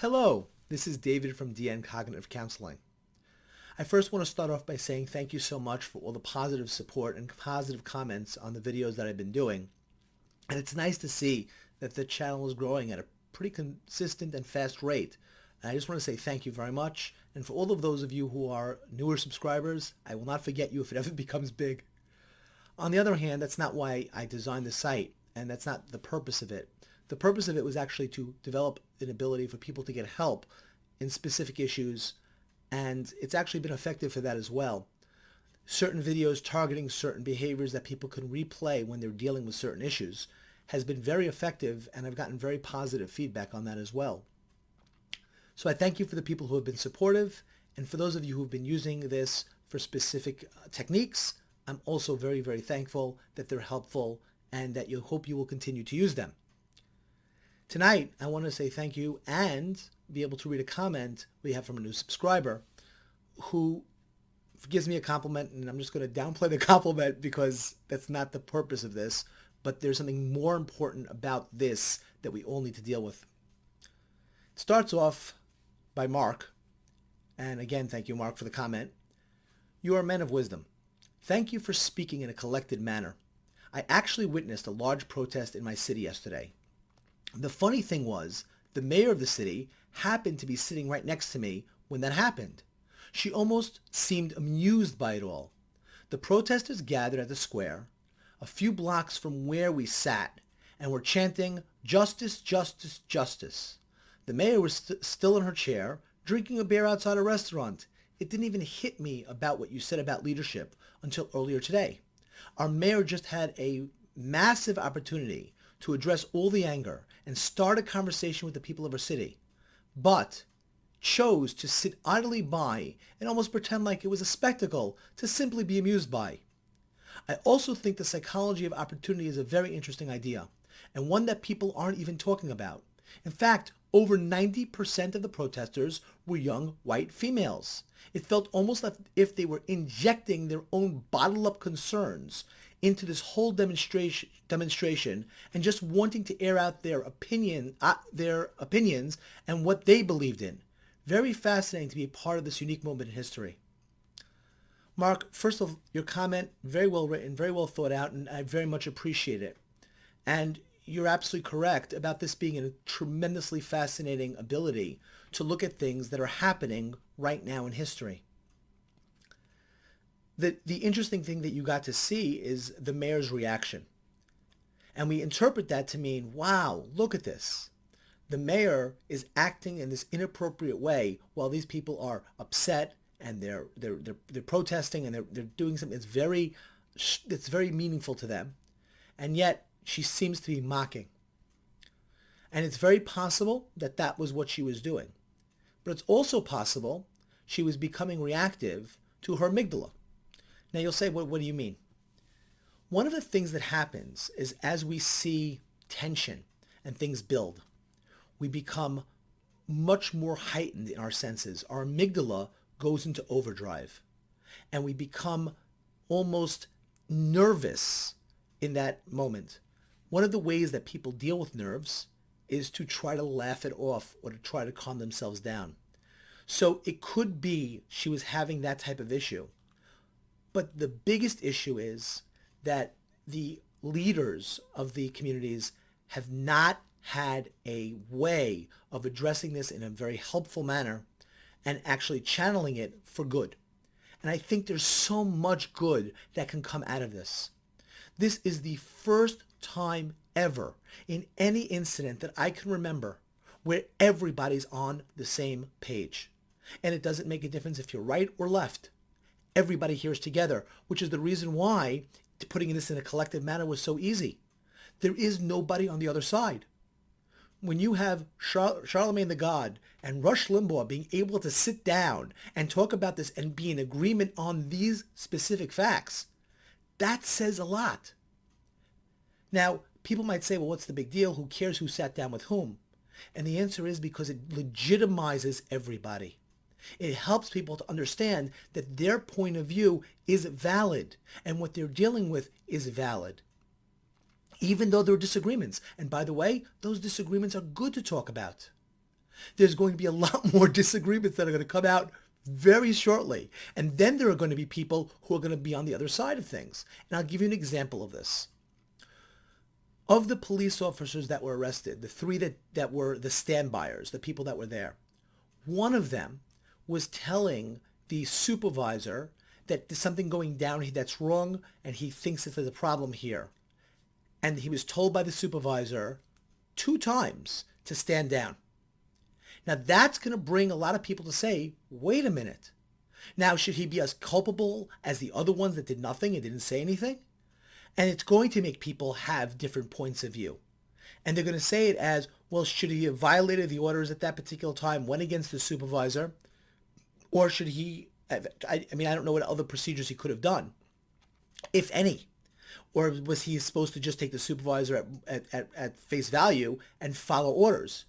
Hello, this is David from DN Cognitive Counseling. I first want to start off by saying thank you so much for all the positive support and positive comments on the videos that I've been doing. And it's nice to see that the channel is growing at a pretty consistent and fast rate. And I just want to say thank you very much. And for all of those of you who are newer subscribers, I will not forget you if it ever becomes big. On the other hand, that's not why I designed the site, and that's not the purpose of it. The purpose of it was actually to develop an ability for people to get help in specific issues, and it's actually been effective for that as well. Certain videos targeting certain behaviors that people can replay when they're dealing with certain issues has been very effective, and I've gotten very positive feedback on that as well. So I thank you for the people who have been supportive, and for those of you who have been using this for specific techniques, I'm also very, very thankful that they're helpful and that you hope you will continue to use them. Tonight, I want to say thank you and be able to read a comment we have from a new subscriber who gives me a compliment, and I'm just going to downplay the compliment because that's not the purpose of this, but there's something more important about this that we all need to deal with. It starts off by Mark, and again, thank you, Mark, for the comment. You are men of wisdom. Thank you for speaking in a collected manner. I actually witnessed a large protest in my city yesterday. The funny thing was, the mayor of the city happened to be sitting right next to me when that happened. She almost seemed amused by it all. The protesters gathered at the square, a few blocks from where we sat, and were chanting, "Justice, justice, justice." The mayor was still in her chair, drinking a beer outside a restaurant. It didn't even hit me about what you said about leadership until earlier today. Our mayor just had a massive opportunity to address all the anger and start a conversation with the people of our city, but chose to sit idly by and almost pretend like it was a spectacle to simply be amused by. I also think the psychology of opportunity is a very interesting idea, and one that people aren't even talking about. In fact, over 90% of the protesters were young white females. It felt almost like if they were injecting their own bottled-up concerns into this whole demonstration and just wanting to air out their opinions and what they believed in. Very fascinating to be a part of this unique moment in history. Mark, first of all, your comment, very well written, very well thought out, and I very much appreciate it. And you're absolutely correct about this being a tremendously fascinating ability to look at things that are happening right now in history. The interesting thing that you got to see is the mayor's reaction. And we interpret that to mean, wow, look at this. The mayor is acting in this inappropriate way while these people are upset and they're protesting and they're doing something that's very meaningful to them. And yet she seems to be mocking. And it's very possible that that was what she was doing. But it's also possible she was becoming reactive to her amygdala. Now you'll say, what do you mean? One of the things that happens is as we see tension and things build, we become much more heightened in our senses. Our amygdala goes into overdrive, and we become almost nervous in that moment. One of the ways that people deal with nerves is to try to laugh it off or to try to calm themselves down. So it could be she was having that type of issue. But the biggest issue is that the leaders of the communities have not had a way of addressing this in a very helpful manner and actually channeling it for good. And I think there's so much good that can come out of this. This is the first time ever in any incident that I can remember where everybody's on the same page. And it doesn't make a difference if you're right or left. Everybody here is together, which is the reason why putting this in a collective manner was so easy. There is nobody on the other side. When you have Charlemagne the God and Rush Limbaugh being able to sit down and talk about this and be in agreement on these specific facts, that says a lot. Now, people might say, well, what's the big deal? Who cares who sat down with whom? And the answer is because it legitimizes everybody. It helps people to understand that their point of view is valid and what they're dealing with is valid. Even though there are disagreements. And by the way, those disagreements are good to talk about. There's going to be a lot more disagreements that are going to come out very shortly. And then there are going to be people who are going to be on the other side of things. And I'll give you an example of this. Of the police officers that were arrested, the three that were the standbyers, the people that were there, one of them was telling the supervisor that there's something going down that's wrong and he thinks that there's a problem here. And he was told by the supervisor 2 times to stand down. Now that's going to bring a lot of people to say, wait a minute. Now, should he be as culpable as the other ones that did nothing and didn't say anything? And it's going to make people have different points of view. And they're going to say it as, well, should he have violated the orders at that particular time, went against the supervisor? Or should he, I don't know what other procedures he could have done, if any. Or was he supposed to just take the supervisor at face value and follow orders?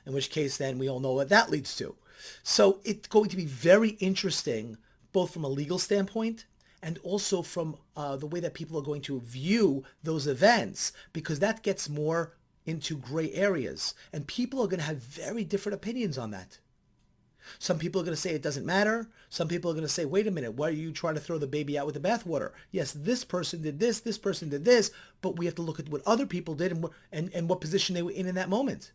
In which case, then we all know what that leads to. So it's going to be very interesting, both from a legal standpoint and also from the way that people are going to view those events, because that gets more into gray areas. And people are going to have very different opinions on that. Some people are going to say it doesn't matter. Some people are going to say, wait a minute, why are you trying to throw the baby out with the bathwater? Yes, this person did this person did this, but we have to look at what other people did and what position they were in that moment.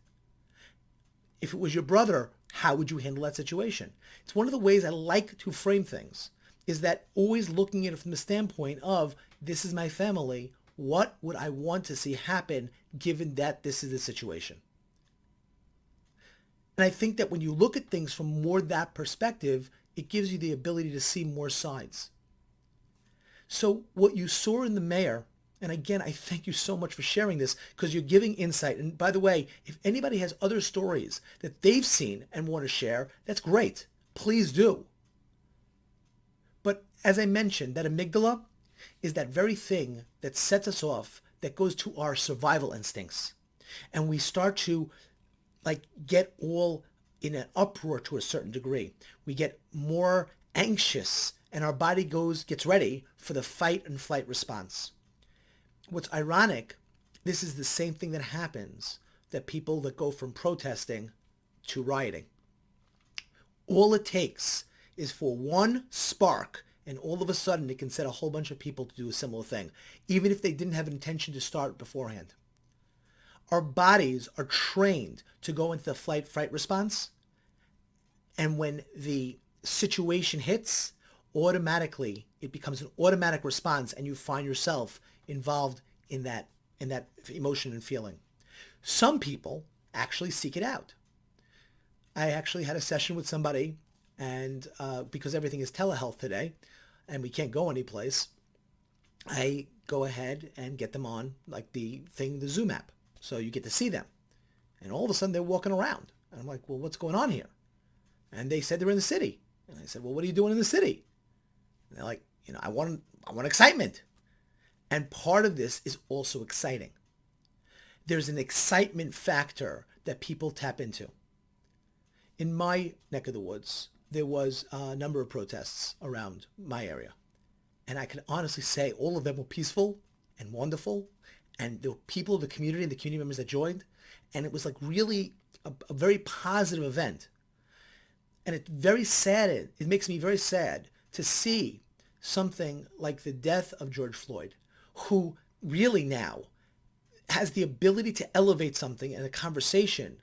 If it was your brother, how would you handle that situation? It's one of the ways I like to frame things, is that always looking at it from the standpoint of, this is my family. What would I want to see happen given that this is the situation? And I think that when you look at things from more that perspective, it gives you the ability to see more sides. So what you saw in the mayor, and again, I thank you so much for sharing this, because you're giving insight. And by the way, if anybody has other stories that they've seen and want to share, that's great. Please do. But as I mentioned, that amygdala is that very thing that sets us off, that goes to our survival instincts. And we start to get all in an uproar to a certain degree. We get more anxious and our body gets ready for the fight and flight response. What's ironic, this is the same thing that happens that people that go from protesting to rioting. All it takes is for one spark, and all of a sudden it can set a whole bunch of people to do a similar thing, even if they didn't have an intention to start beforehand. Our bodies are trained to go into the fight response, and when the situation hits, automatically it becomes an automatic response, and you find yourself involved in that emotion and feeling. Some people actually seek it out. I actually had a session with somebody, and because everything is telehealth today and we can't go anyplace, I go ahead and get them on the Zoom app. So you get to see them. And all of a sudden they're walking around. And I'm like, well, what's going on here? And they said they're in the city. And I said, well, what are you doing in the city? And they're like, I want excitement. And part of this is also exciting. There's an excitement factor that people tap into. In my neck of the woods, there was a number of protests around my area. And I can honestly say all of them were peaceful and wonderful. And the people of the community and the community members that joined. And it was really a very positive event. And it's very sad. It makes me very sad to see something like the death of George Floyd, who really now has the ability to elevate something in a conversation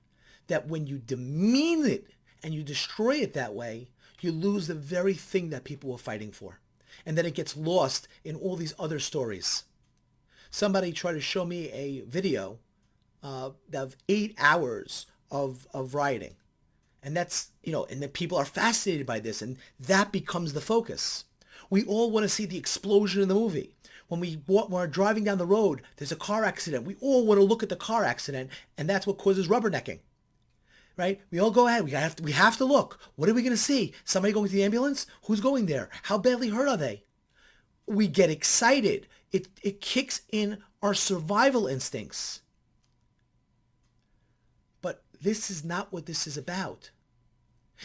that when you demean it and you destroy it that way, you lose the very thing that people were fighting for. And then it gets lost in all these other stories. Somebody tried to show me a video of 8 hours of rioting. And that's, and then people are fascinated by this, and that becomes the focus. We all want to see the explosion in the movie. When we're driving down the road, there's a car accident. We all want to look at the car accident, and that's what causes rubbernecking, right? We all go ahead. We have to look. What are we going to see? Somebody going to the ambulance? Who's going there? How badly hurt are they? We get excited. It kicks in our survival instincts. But this is not what this is about.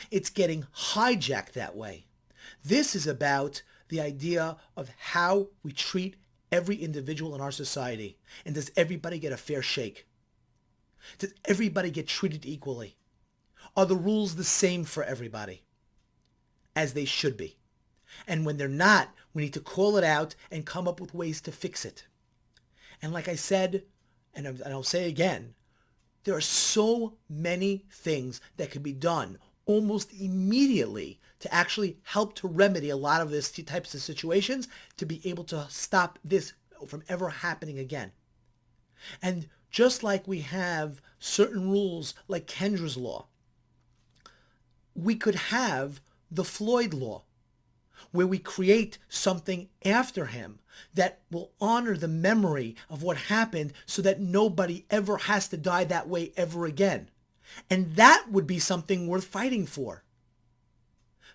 It's getting hijacked that way. This is about the idea of how we treat every individual in our society. And does everybody get a fair shake? Does everybody get treated equally? Are the rules the same for everybody? As they should be. And when they're not, we need to call it out and come up with ways to fix it. And like I said, and I'll say again, there are so many things that could be done almost immediately to actually help to remedy a lot of this types of situations, to be able to stop this from ever happening again. And just like we have certain rules like Kendra's law, we could have the Floyd law, where we create something after him that will honor the memory of what happened so that nobody ever has to die that way ever again. And that would be something worth fighting for.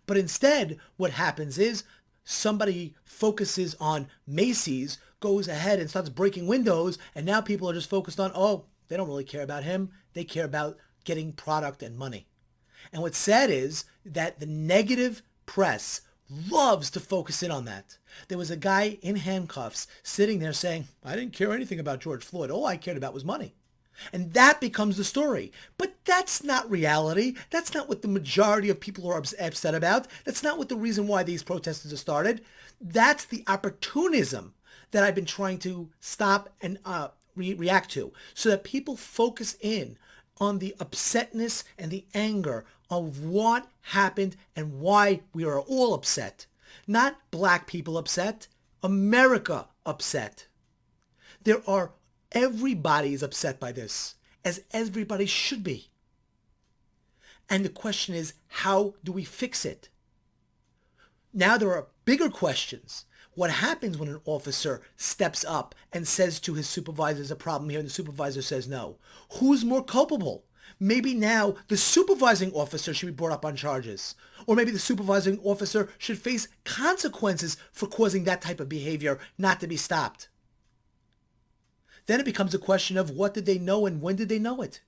But instead, what happens is somebody focuses on Macy's, goes ahead and starts breaking windows, and now people are just focused on, oh, they don't really care about him. They care about getting product and money. And what's sad is that the negative press loves to focus in on that. There was a guy in handcuffs sitting there saying, I didn't care anything about George Floyd. All I cared about was money. And that becomes the story. But that's not reality. That's not what the majority of people are upset about. That's not what the reason why these protesters have started. That's the opportunism that I've been trying to stop and react to, so that people focus in on the upsetness and the anger of what happened and why we are all upset. Not black people upset, America upset. Everybody is upset by this, as everybody should be. And the question is, how do we fix it? Now there are bigger questions. What happens when an officer steps up and says to his supervisor, there's a problem here, and the supervisor says no? Who's more culpable? Maybe now the supervising officer should be brought up on charges. Or maybe the supervising officer should face consequences for causing that type of behavior not to be stopped. Then it becomes a question of what did they know and when did they know it?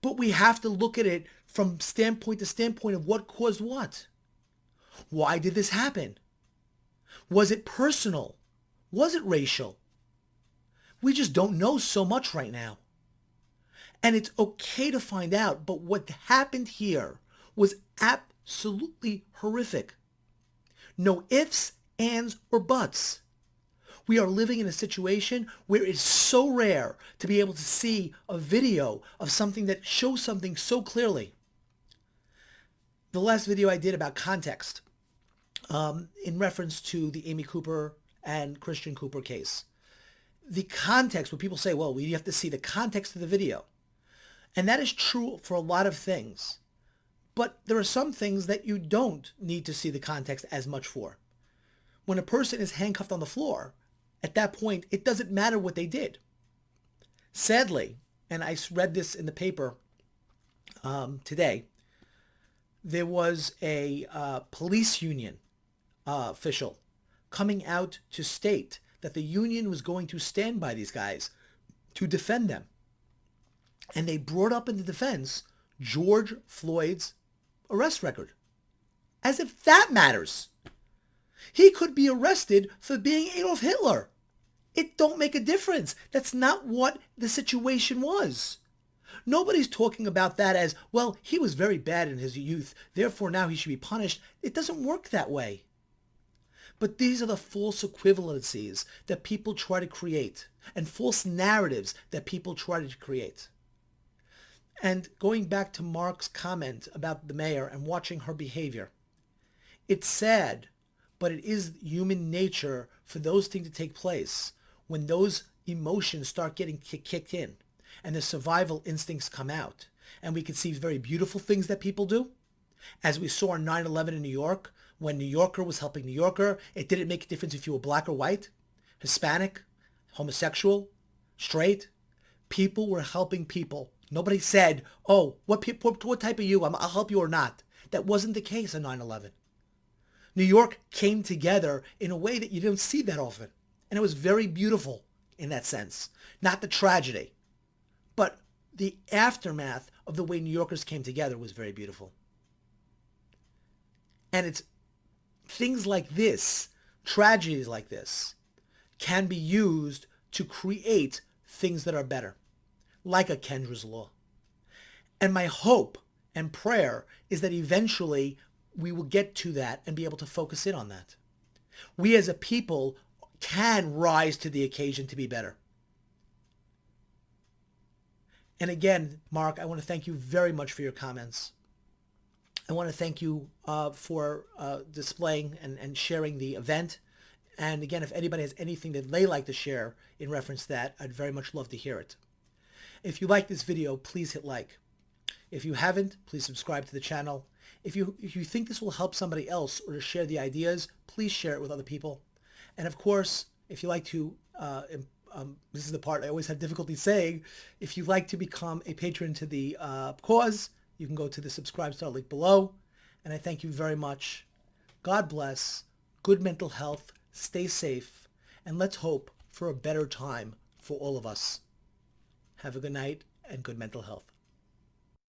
But we have to look at it from standpoint to standpoint of what caused what. Why did this happen? Was it personal? Was it racial? We just don't know so much right now. And it's okay to find out, but what happened here was absolutely horrific. No ifs, ands, or buts. We are living in a situation where it's so rare to be able to see a video of something that shows something so clearly. The last video I did about context, in reference to the Amy Cooper and Christian Cooper case. The context, when people say, well, we have to see the context of the video. And that is true for a lot of things. But there are some things that you don't need to see the context as much for. When a person is handcuffed on the floor, at that point, it doesn't matter what they did. Sadly, and I read this in the paper today, there was a police union official coming out to state that the union was going to stand by these guys to defend them. And they brought up in the defense George Floyd's arrest record. As if that matters. He could be arrested for being Adolf Hitler. It don't make a difference. That's not what the situation was. Nobody's talking about that as, well, he was very bad in his youth, therefore now he should be punished. It doesn't work that way. But these are the false equivalencies that people try to create, and false narratives that people try to create. And going back to Mark's comment about the mayor and watching her behavior, it's sad, but it is human nature for those things to take place when those emotions start getting kicked in and the survival instincts come out. And we can see very beautiful things that people do. As we saw on 9/11 in New York, when New Yorker was helping New Yorker, it didn't make a difference if you were black or white, Hispanic, homosexual, straight. People were helping people. Nobody said, oh, what type are you? I'll help you or not. That wasn't the case on 9/11. New York came together in a way that you don't see that often. And it was very beautiful in that sense. Not the tragedy, but the aftermath of the way New Yorkers came together was very beautiful. And it's things like this, tragedies like this, can be used to create things that are better, like a Kendra's Law. And my hope and prayer is that eventually we will get to that and be able to focus in on that. We as a people can rise to the occasion to be better. And again, Mark, I want to thank you very much for your comments. I want to thank you for displaying and sharing the event. And again, if anybody has anything that they like to share in reference to that, I'd very much love to hear it. If you like this video, please hit like. If you haven't, please subscribe to the channel. If you think this will help somebody else or to share the ideas, please share it with other people. And of course, if you like to, this is the part I always have difficulty saying, if you'd like to become a patron to the cause, you can go to the Subcribe-star link below. And I thank you very much. God bless, good mental health, stay safe, and let's hope for a better time for all of us. Have a good night and good mental health.